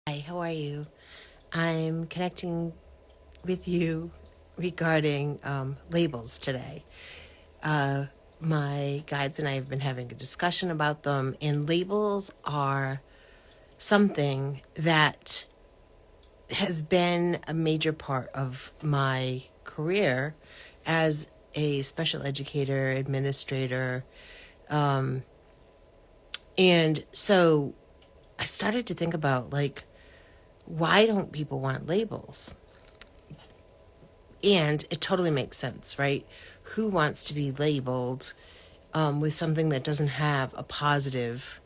Hi, how are you? I'm connecting with you regarding labels today. My guides and I have been having a discussion about them, and labels are something that has been a major part of my career as a special educator, administrator. And so I started to think about, why don't people want labels? And it totally makes sense, right? Who wants to be labeled with something that doesn't have a positive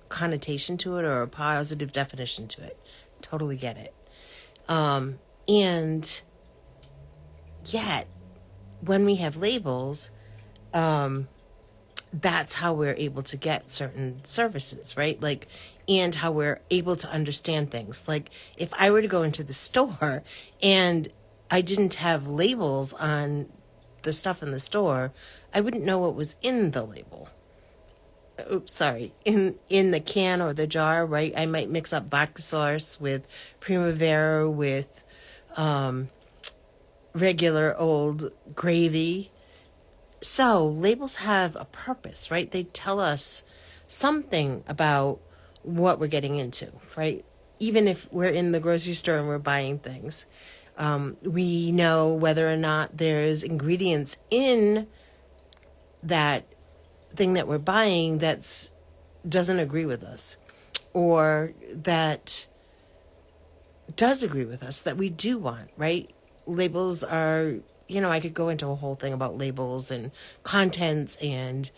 connotation to it or a positive definition to it? Totally get it. And yet, when we have labels, that's how we're able to get certain services, right? And how we're able to understand things. Like, if I were to go into the store and I didn't have labels on the stuff in the store, I wouldn't know what was in the label. Oops, sorry. In the can or the jar, right? I might mix up vodka sauce with Primavera with regular old gravy. So labels have a purpose, right? They tell us something about what we're getting into, right? Even if we're in the grocery store and we're buying things, we know whether or not there's ingredients in that thing that we're buying that's doesn't agree with us, or that does agree with us, that we do want, right? Labels are, I could go into a whole thing about labels and contents and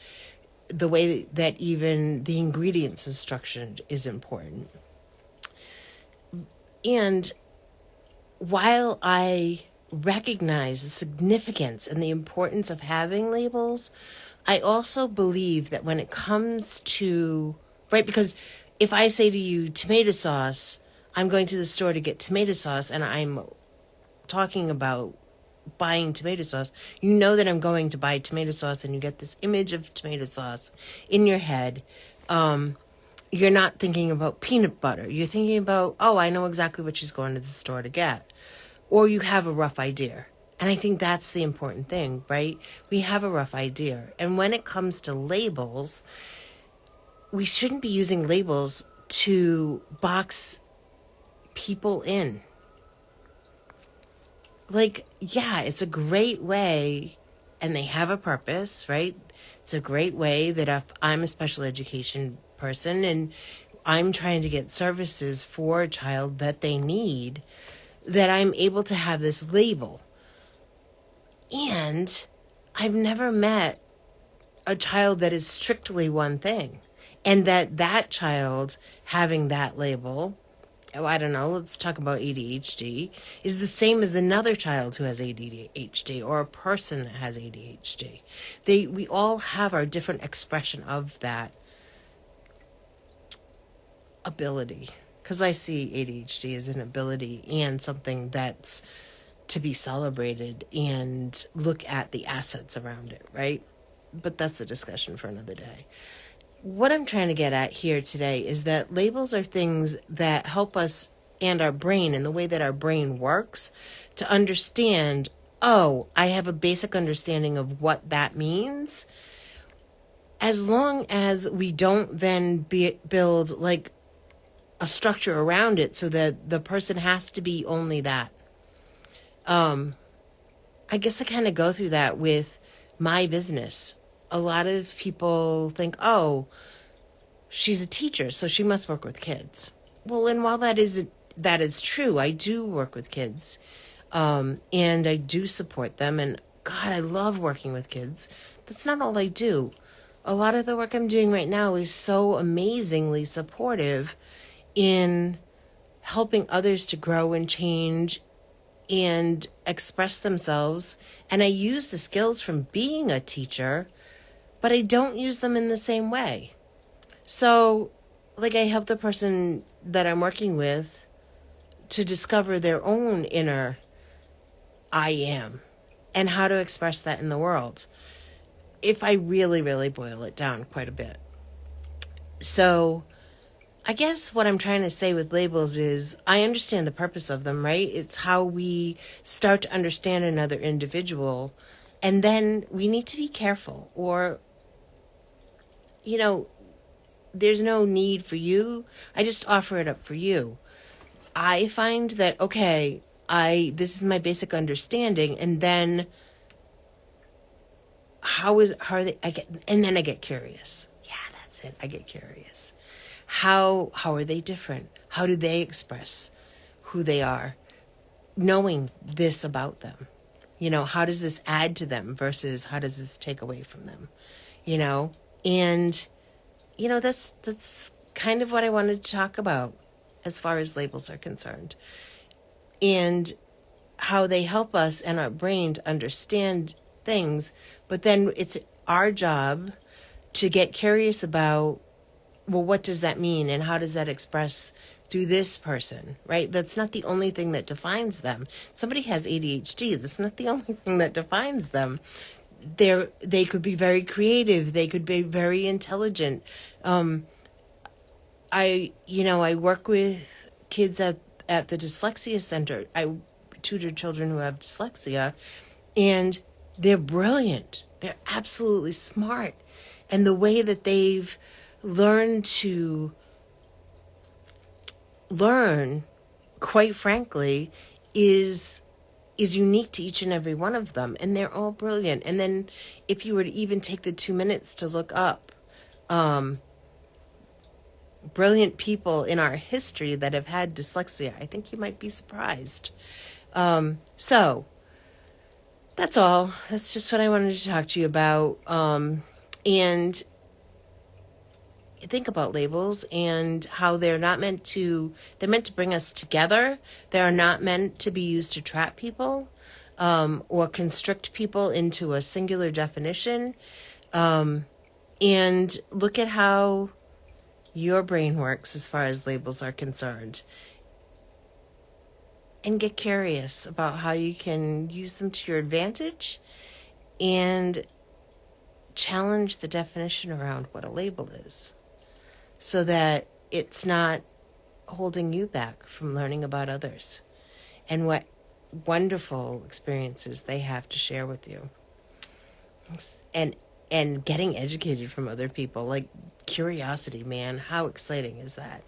the way that even the ingredients is structured is important. And while I recognize the significance and the importance of having labels, I also believe that when it comes to, right, because if I say to you tomato sauce, I'm going to the store to get tomato sauce and I'm talking about buying tomato sauce, you know that I'm going to buy tomato sauce and you get this image of tomato sauce in your head. You're not thinking about peanut butter. You're thinking about, oh, I know exactly what she's going to the store to get. Or you have a rough idea. And I think that's the important thing, right? We have a rough idea. And when it comes to labels, we shouldn't be using labels to box people in. Yeah, it's a great way, and they have a purpose, right? It's a great way that if I'm a special education person and I'm trying to get services for a child that they need, that I'm able to have this label. And I've never met a child that is strictly one thing, and that child having that label, oh, I don't know, let's talk about ADHD, is the same as another child who has ADHD or a person that has ADHD. We all have our different expression of that ability. Because I see ADHD as an ability and something that's to be celebrated and look at the assets around it, right? But that's a discussion for another day. What I'm trying to get at here today is that labels are things that help us and our brain and the way that our brain works to understand, oh, I have a basic understanding of what that means. As long as we don't then build like a structure around it so that the person has to be only that. I guess I kind of go through that with my business. A lot of people think, oh, she's a teacher, so she must work with kids. Well, and while that is true, I do work with kids, and I do support them. And God, I love working with kids. That's not all I do. A lot of the work I'm doing right now is so amazingly supportive in helping others to grow and change and express themselves. And I use the skills from being a teacher, but I don't use them in the same way. So, I help the person that I'm working with to discover their own inner I am and how to express that in the world, if I really, really boil it down quite a bit. So, I guess what I'm trying to say with labels is I understand the purpose of them, right? It's how we start to understand another individual. And then we need to be careful, or, you know, there's no need for you. I just offer it up for you. I find that, okay, this is my basic understanding, and then how are they, and then I get curious. Yeah, that's it. I get curious. How are they different? How do they express who they are, knowing this about them? How does this add to them versus how does this take away from them? You know, and that's kind of what I wanted to talk about as far as labels are concerned, and how they help us and our brain to understand things, but then it's our job to get curious about, well, what does that mean and how does that express through this person, right? That's not the only thing that defines them. Somebody has ADHD, that's not the only thing that defines them. They could be very creative, they could be very intelligent. I work with kids at the dyslexia center. I tutor children who have dyslexia, and they're brilliant. They're absolutely smart. And the way that they've learned to learn, quite frankly, is unique to each and every one of them. And they're all brilliant. And then if you were to even take the 2 minutes to look up brilliant people in our history that have had dyslexia, I think you might be surprised. So that's all. That's just what I wanted to talk to you about. And think about labels and how they're meant to bring us together. They are not meant to be used to trap people or constrict people into a singular definition. And look at how your brain works as far as labels are concerned. And get curious about how you can use them to your advantage and challenge the definition around what a label is, so that it's not holding you back from learning about others and what wonderful experiences they have to share with you. And getting educated from other people, like curiosity, man, how exciting is that?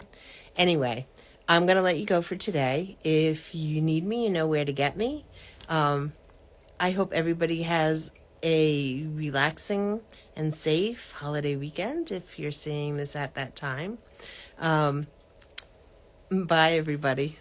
Anyway, I'm going to let you go for today. If you need me, you know where to get me. I hope everybody has a relaxing and safe holiday weekend if you're seeing this at that time. Bye, everybody.